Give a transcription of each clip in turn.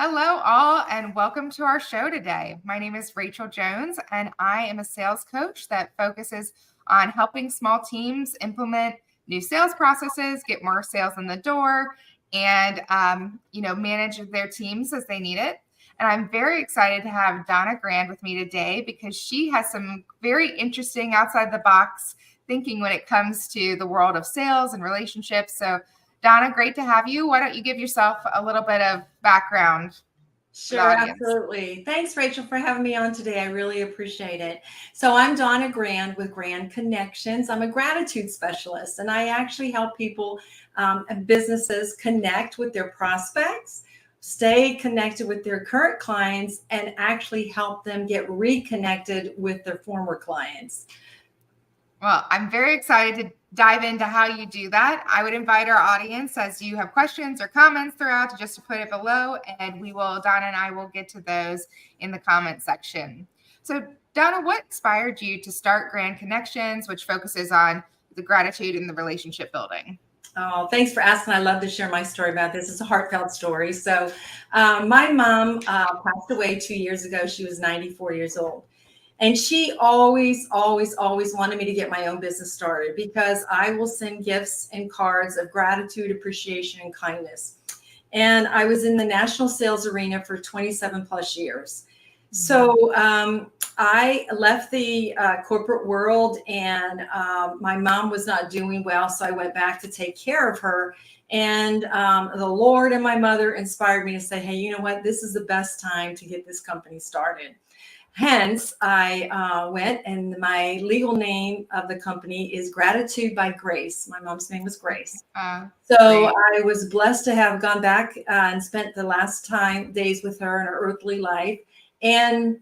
Hello, all, and welcome to our show today. My name is Rachel Jones, and I am a sales coach that focuses on helping small teams implement new sales processes, get more sales in the door, and manage their teams as they need it. And I'm very excited to have Donna Grand with me today because she has some very interesting outside the box thinking when it comes to the world of sales and relationships. So Donna, great to have you. Why don't you give yourself a little bit of background for the Sure, audience? absolutely. Thanks, Rachel, for having me on today. I really appreciate it. So, I'm Donna Grand with Grand Connections. I'm a gratitude specialist, and I actually help people and businesses connect with their prospects, stay connected with their current clients, and actually help them get reconnected with their former clients. Well, I'm very excited to dive into how you do that. I would invite our audience, as you have questions or comments throughout, to just to put it below, and Donna and I will get to those in the comment section. So, Donna, what inspired you to start Grand Connections, which focuses on the gratitude and the relationship building? Oh, thanks for asking. I love to share my story about this. It's a heartfelt story. So, my mom passed away 2 years ago. She was 94 years old. And she always, always, always wanted me to get my own business started because I will send gifts and cards of gratitude, appreciation, and kindness. And I was in the national sales arena for 27 plus years. So I left the corporate world, and my mom was not doing well. So I went back to take care of her. And the Lord and my mother inspired me to say, hey, you know what? This is the best time to get this company started. Hence, I went, and my legal name of the company is Gratitude by Grace. My mom's name was Grace. So Great. I was blessed to have gone back and spent the last days with her in her earthly life, and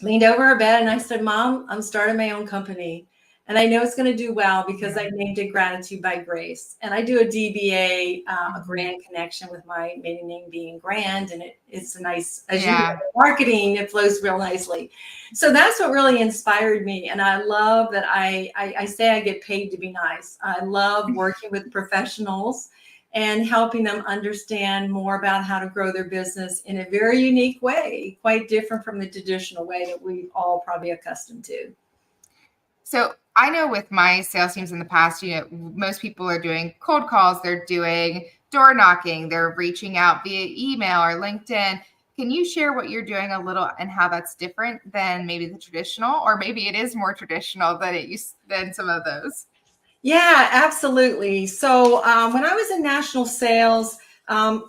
leaned over her bed and I said, Mom, I'm starting my own company. And I know it's going to do well because I named it Gratitude by Grace. And I do a DBA, a Grand Connection, with my maiden name being Grand. And it's a nice, as you know, marketing, it flows real nicely. So that's what really inspired me. And I love that I say I get paid to be nice. I love working with professionals and helping them understand more about how to grow their business in a very unique way, quite different from the traditional way that we've all probably accustomed to. So I know with my sales teams in the past, most people are doing cold calls, they're doing door knocking, they're reaching out via email or LinkedIn. Can you share what you're doing a little and how that's different than maybe the traditional, or maybe it is more traditional than some of those? Yeah, absolutely. So when I was in national sales,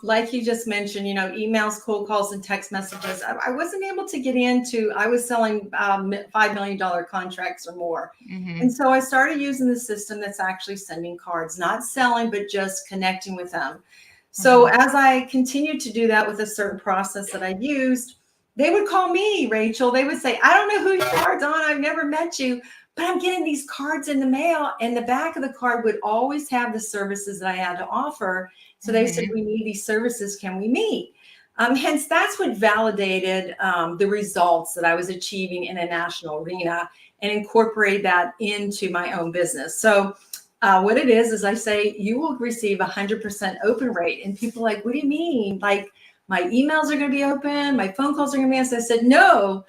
like you just mentioned, emails, cold calls, and text messages, I wasn't able to get into, I was selling $5 million contracts or more. And so I started using the system that's actually sending cards, not selling, but just connecting with them. So as I continued to do that with a certain process that I used, they would call me, Rachel. They would say, I don't know who you are, Dawn. I've never met you, but I'm getting these cards in the mail. And the back of the card would always have the services that I had to offer. So they said, we need these services. Can we meet? Hence, that's what validated the results that I was achieving in a national arena and incorporate that into my own business. So what it is I say, you will receive 100% open rate. And people are like, what do you mean? Like, my emails are going to be open, my phone calls are going to be answered. I said, no.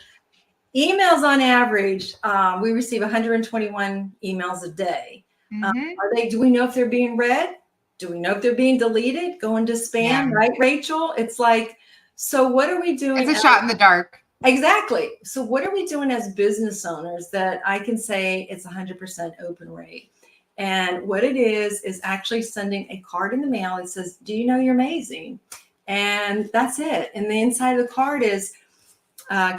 Emails on average, we receive 121 emails a day. Do we know if they're being read? Do we know if they're being deleted, going to spam, right, Rachel? It's like, so what are we doing? It's a shot in the dark. Exactly. So what are we doing as business owners that I can say it's 100% open rate? And what it is actually sending a card in the mail that says, do you know you're amazing? And that's it. And the inside of the card is,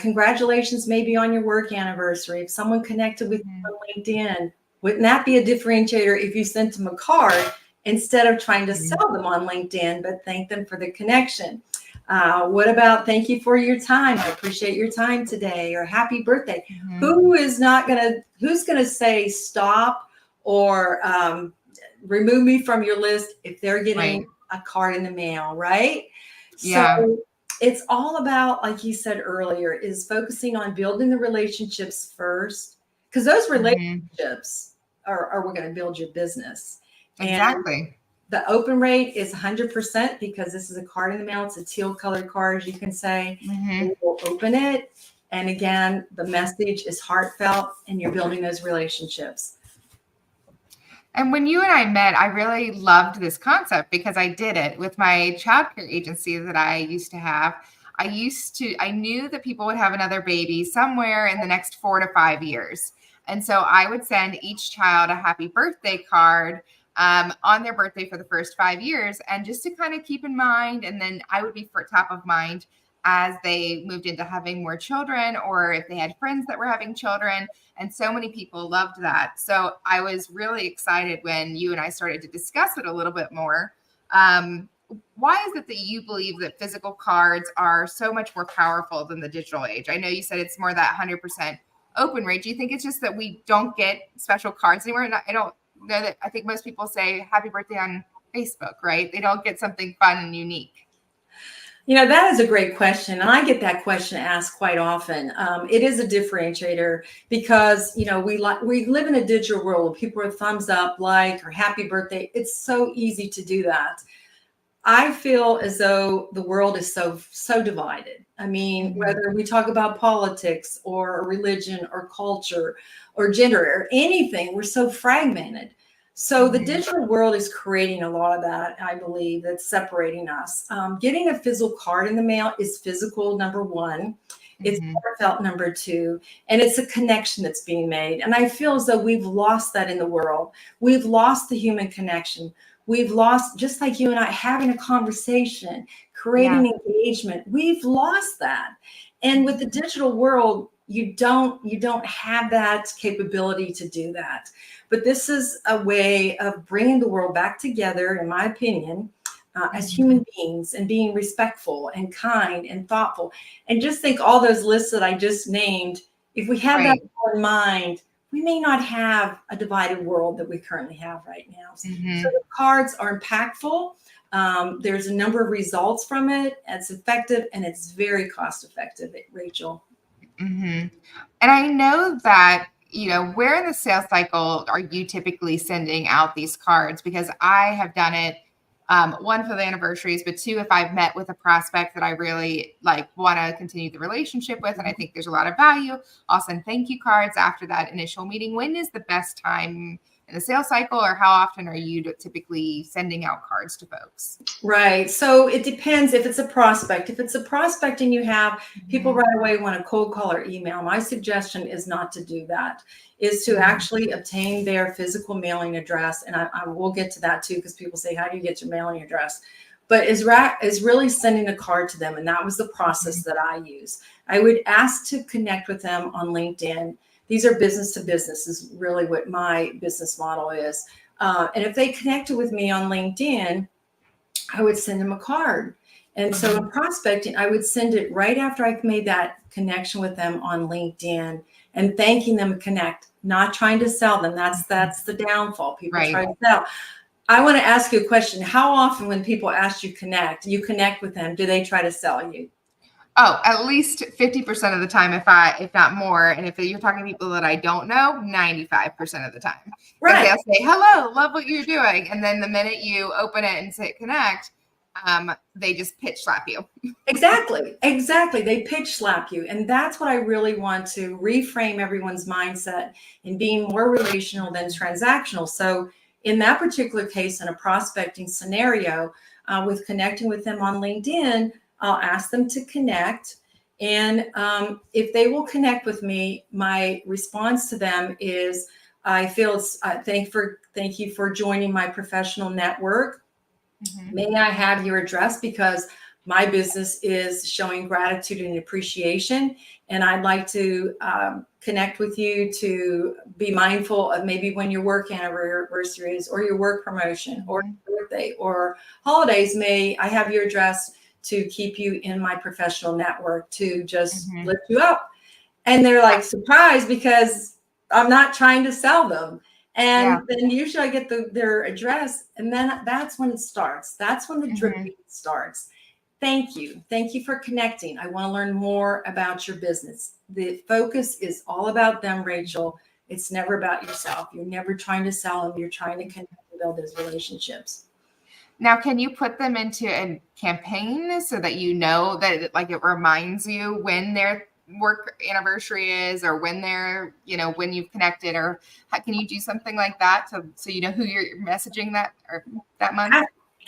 congratulations, maybe on your work anniversary. If someone connected with you on LinkedIn, wouldn't that be a differentiator if you sent them a card instead of trying to sell them on LinkedIn, but thank them for the connection? What about thank you for your time? I appreciate your time today, or happy birthday. Who's gonna say stop or remove me from your list if they're getting a card in the mail, right? Yeah. So it's all about, like you said earlier, is focusing on building the relationships first, because those relationships are what going to build your business. Exactly. The open rate is 100% because this is a card in the mail. It's a teal colored card, you can say. Mm-hmm. And we'll open it. And again, the message is heartfelt and you're building those relationships. And when you and I met, I really loved this concept because I did it with my childcare agency that I used to have. I knew that people would have another baby somewhere in the next 4 to 5 years. And so I would send each child a happy birthday card on their birthday for the first 5 years. And just to kind of keep in mind, and then I would be for top of mind as they moved into having more children, or if they had friends that were having children. And so many people loved that. So I was really excited when you and I started to discuss it a little bit more. Why is it that you believe that physical cards are so much more powerful than the digital age? I know you said it's more that 100% open rate. Do you think it's just that we don't get special cards anymore? And I don't know that. I think most people say happy birthday on Facebook, right? They don't get something fun and unique. That is a great question. And I get that question asked quite often. It is a differentiator because, we live in a digital world where people are thumbs up, like, or happy birthday. It's so easy to do that. I feel as though the world is so divided. I mean, whether we talk about politics or religion or culture or gender or anything, we're so fragmented. So the digital world is creating a lot of that, I believe, that's separating us. Getting a physical card in the mail is physical, number one. It's heartfelt, number two. And it's a connection that's being made. And I feel as though we've lost that in the world. We've lost the human connection. We've lost, just like you and I, having a conversation, creating engagement. We've lost that. And with the digital world, you don't have that capability to do that. But this is a way of bringing the world back together, in my opinion, as human beings, and being respectful and kind and thoughtful. And just think all those lists that I just named, if we had that in mind, we may not have a divided world that we currently have right now. So the cards are impactful. There's a number of results from it. It's effective and it's very cost effective, Rachel. And I know that, where in the sales cycle are you typically sending out these cards? Because I have done it, one, for the anniversaries, but two, if I've met with a prospect that I really want to continue the relationship with, and I think there's a lot of value, I'll send thank you cards after that initial meeting. When is the best time in the sales cycle, or how often are you typically sending out cards to folks? Right. So it depends if it's a prospect. If it's a prospect and you have people right away want a cold call or email, my suggestion is not to do that, is to actually obtain their physical mailing address. And I will get to that too, because people say, how do you get your mailing address? But is really sending a card to them. And that was the process that I use. I would ask to connect with them on LinkedIn. These are business to business is really what my business model is. And if they connected with me on LinkedIn, I would send them a card. And so in prospecting, I would send it right after I made that connection with them on LinkedIn and thanking them to connect, not trying to sell them. That's the downfall. People try to sell. I want to ask you a question. How often when people ask you connect with them, do they try to sell you? Oh, at least 50% of the time, if not more. And if you're talking to people that I don't know, 95% of the time. Right. They'll say, hello, love what you're doing. And then the minute you open it and say connect, they just pitch slap you. Exactly. They pitch slap you. And that's what I really want to reframe everyone's mindset in being more relational than transactional. So in that particular case, in a prospecting scenario, with connecting with them on LinkedIn, I'll ask them to connect. And if they will connect with me, my response to them is, I feel thank you for joining my professional network. May I have your address, because my business is showing gratitude and appreciation. And I'd like to connect with you to be mindful of maybe when your work anniversary is, or your work promotion, or your birthday, or holidays. May I have your address to keep you in my professional network, to just lift you up. And they're like surprised, because I'm not trying to sell them. And then usually I get their address, and then that's when it starts. That's when the drip starts. Thank you. Thank you for connecting. I want to learn more about your business. The focus is all about them, Rachel. It's never about yourself. You're never trying to sell them. You're trying to connect and build those relationships. Now, can you put them into a campaign so that you know that it reminds you when their work anniversary is, or when they're, when you've connected, or can you do something like that so you know who you're messaging that month?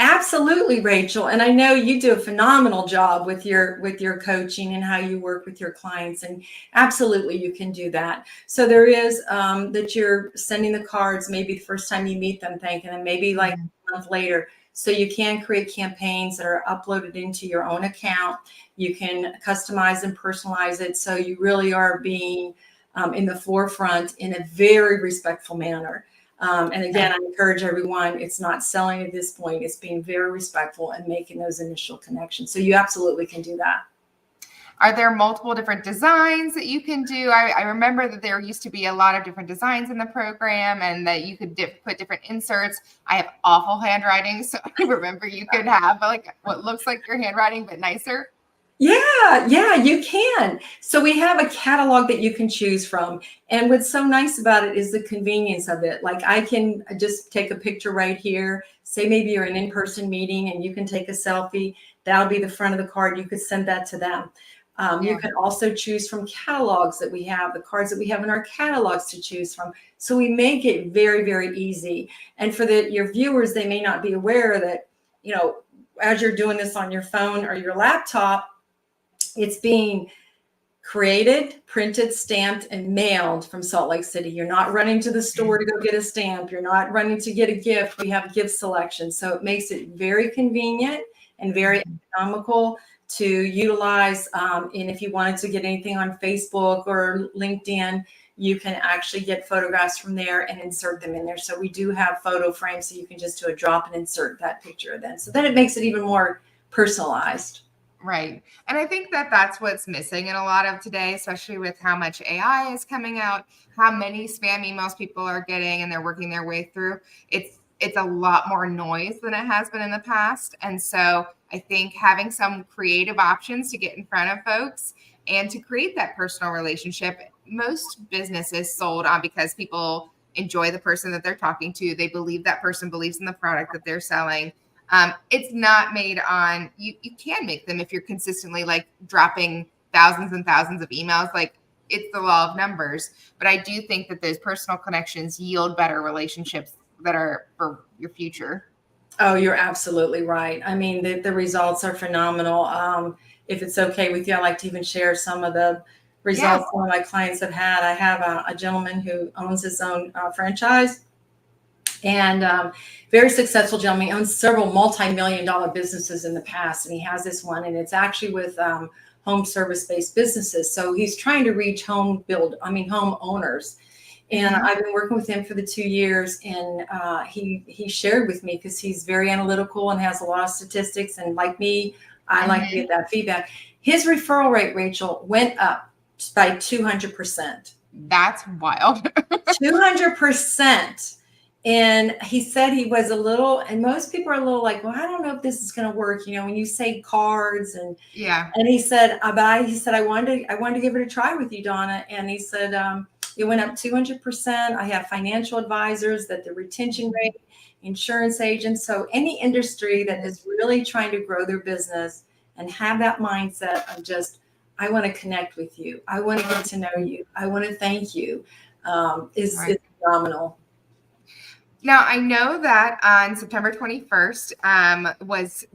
Absolutely, Rachel. And I know you do a phenomenal job with your coaching and how you work with your clients. And absolutely, you can do that. So there is that you're sending the cards maybe the first time you meet them, thanking them, maybe like a month later. So you can create campaigns that are uploaded into your own account. You can customize and personalize it. So you really are being in the forefront in a very respectful manner. And again, I encourage everyone, it's not selling at this point, it's being very respectful and making those initial connections. So you absolutely can do that. Are there multiple different designs that you can do? I remember that there used to be a lot of different designs in the program, and that you could put different inserts. I have awful handwriting, so I remember you could have like what looks like your handwriting, but nicer. Yeah, you can. So we have a catalog that you can choose from. And what's so nice about it is the convenience of it. Like I can just take a picture right here. Say maybe you're in an in-person meeting and you can take a selfie. That'll be the front of the card. You could send that to them. You can also choose from catalogs that we have, the cards that we have in our catalogs to choose from. So we make it very, very easy. And for your viewers, they may not be aware that, as you're doing this on your phone or your laptop, it's being created, printed, stamped, and mailed from Salt Lake City. You're not running to the store to go get a stamp. You're not running to get a gift. We have gift selection. So it makes it very convenient and very economical to utilize. And if you wanted to get anything on Facebook or LinkedIn, you can actually get photographs from there and insert them in there. So we do have photo frames, so you can just do a drop and insert that picture then. So then it makes it even more personalized. Right. And I think that that's what's missing in a lot of today, especially with how much AI is coming out, how many spam emails people are getting, and they're working their way through. It's a lot more noise than it has been in the past. And so I think having some creative options to get in front of folks and to create that personal relationship, most businesses sold on because people enjoy the person that they're talking to. They believe that person believes in the product that they're selling. It's not made on, you can make them if you're consistently like dropping thousands and thousands of emails, like it's the law of numbers. But I do think that those personal connections yield better relationships that are for your future. Oh, you're absolutely right. I mean, the results are phenomenal. If it's okay with you, I'd like to even share some of the results some of my clients have had. I have a gentleman who owns his own franchise. And very successful gentleman. He owns several multi-million-dollar businesses in the past, and he has this one, and it's actually with home service-based businesses. So he's trying to reach home owners. And I've been working with him for the 2 years, and he shared with me, because he's very analytical and has a lot of statistics. And like me, I like to get that feedback. His referral rate, Rachel, went up by 200%. That's wild. 200%. And he said he was a little, and most people are a little like, well, I don't know if this is going to work. When you say cards and he said, I wanted to give it a try with you, Donna. And he said, it went up 200%. I have financial advisors, that the retention rate, insurance agents. So any industry that is really trying to grow their business and have that mindset of just, I want to connect with you. I want to get to know you. I want to thank you, is phenomenal. Now, I know that on September 21st was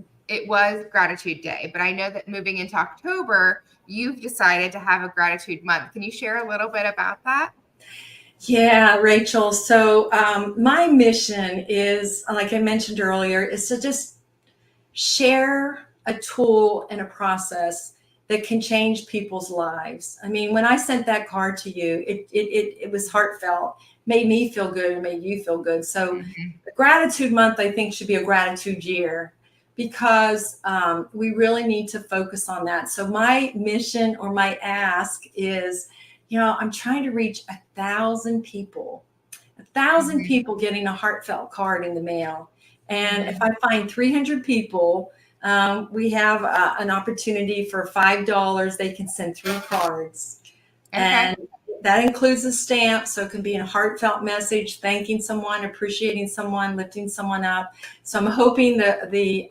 Gratitude Day, but I know that moving into October, you've decided to have a gratitude month. Can you share a little bit about that? Yeah, Rachel. So my mission is, like I mentioned earlier, is to just share a tool and a process that can change people's lives. I mean, when I sent that card to you, it was heartfelt, made me feel good, and made you feel good. So the gratitude month, I think, should be a gratitude year, because we really need to focus on that. So my mission, or my ask, is, I'm trying to reach 1,000 people, 1,000 people getting a heartfelt card in the mail. And if I find 300 people, we have an opportunity for $5. They can send 3 cards. And that includes a stamp, so it can be a heartfelt message, thanking someone, appreciating someone, lifting someone up. So I'm hoping that the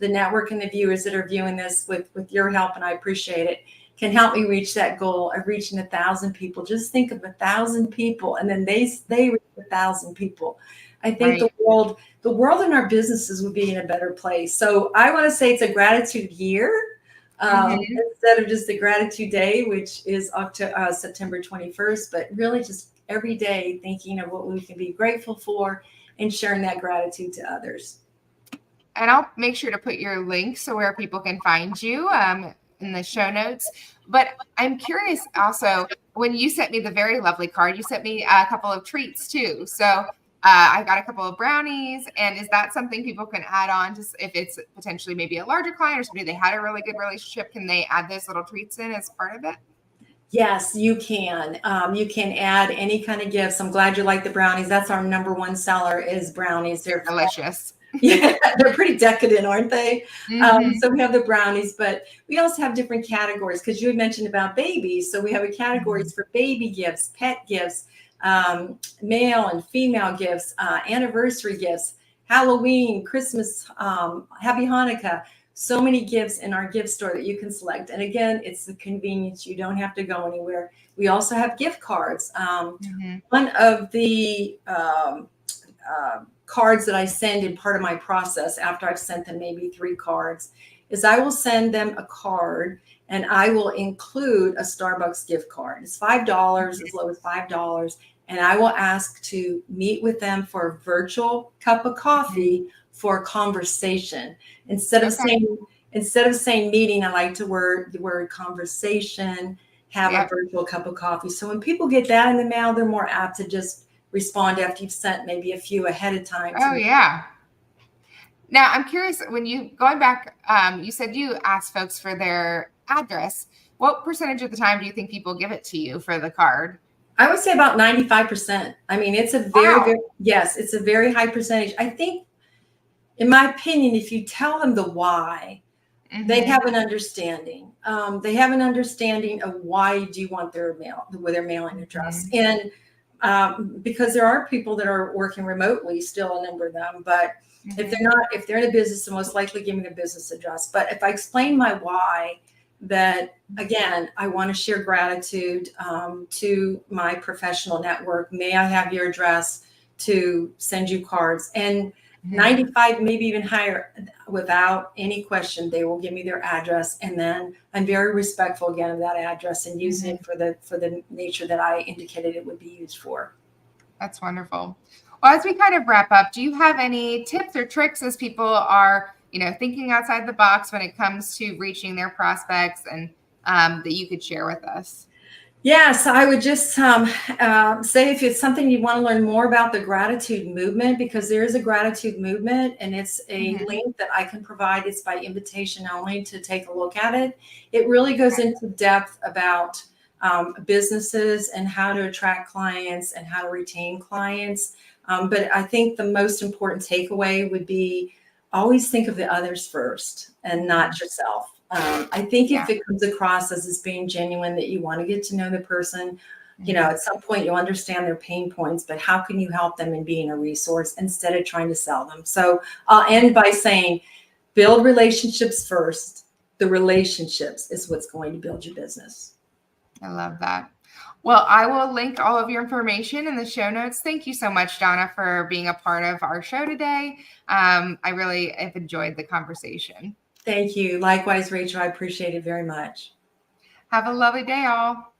network and the viewers that are viewing this with your help, and I appreciate it, can help me reach that goal of reaching 1,000 people. Just think of 1,000 people, and then they reach 1,000 people. I think Right. the world and our businesses would be in a better place. So I want to say it's a gratitude year. Instead of just the gratitude day, which is September 21st, but really just every day thinking of what we can be grateful for and sharing that gratitude to others. And I'll make sure to put your links so where people can find you in the show notes. But I'm curious also, when you sent me the very lovely card, you sent me a couple of treats too. So I got a couple of brownies. And is that something people can add on to, if it's potentially maybe a larger client or somebody they had a really good relationship? Can they add those little treats in as part of it? Yes, you can. You can add any kind of gifts. I'm glad you like the brownies. That's our number one seller is brownies. They're Delicious. Yeah, they're pretty decadent, aren't they? Mm-hmm. So we have the brownies, but we also have different categories because you had mentioned about babies. So we have a categories for baby gifts, pet gifts, male and female gifts, anniversary gifts, Halloween, Christmas, Happy Hanukkah. So many gifts in our gift store that you can select. And again, it's the convenience. You don't have to go anywhere. We also have gift cards. One of the cards that I send in part of my process after I've sent them maybe 3 cards is I will send them a card and I will include a Starbucks gift card. It's $5, as low as $5. And I will ask to meet with them for a virtual cup of coffee for a conversation. Instead of saying meeting, I like to word the word conversation, have a virtual cup of coffee. So when people get that in the mail, they're more apt to just respond after you've sent maybe a few ahead of time. Oh, yeah. Now, I'm curious, when going back, you said you asked folks for their address. What percentage of the time do you think people give it to you for the card? I would say about 95%. I mean, it's a yes, it's a very high percentage. I think, in my opinion, if you tell them the why, they have an understanding. They have an understanding of why do you want their mailing address. And because there are people that are working remotely, still a number of them, but if they're in a business, they'll most likely give me the business address. But if I explain my why, that again, I want to share gratitude to my professional network. May I have your address to send you cards? And 95, maybe even higher, without any question, they will give me their address. And then I'm very respectful again of that address and using it for the nature that I indicated it would be used for. That's wonderful. Well, as we kind of wrap up, do you have any tips or tricks as people are, thinking outside the box when it comes to reaching their prospects and that you could share with us? Yes, I would just say if it's something you want to learn more about the gratitude movement, because there is a gratitude movement and it's a link that I can provide. It's by invitation only to take a look at it. It really goes into depth about businesses and how to attract clients and how to retain clients. But I think the most important takeaway would be always think of the others first and not yourself. I think if it comes across as being genuine, that you want to get to know the person, at some point you'll understand their pain points, but how can you help them in being a resource instead of trying to sell them? So I'll end by saying, build relationships first. The relationships is what's going to build your business. I love that. Well, I will link all of your information in the show notes. Thank you so much, Donna, for being a part of our show today. I really have enjoyed the conversation. Thank you. Likewise, Rachel, I appreciate it very much. Have a lovely day, all.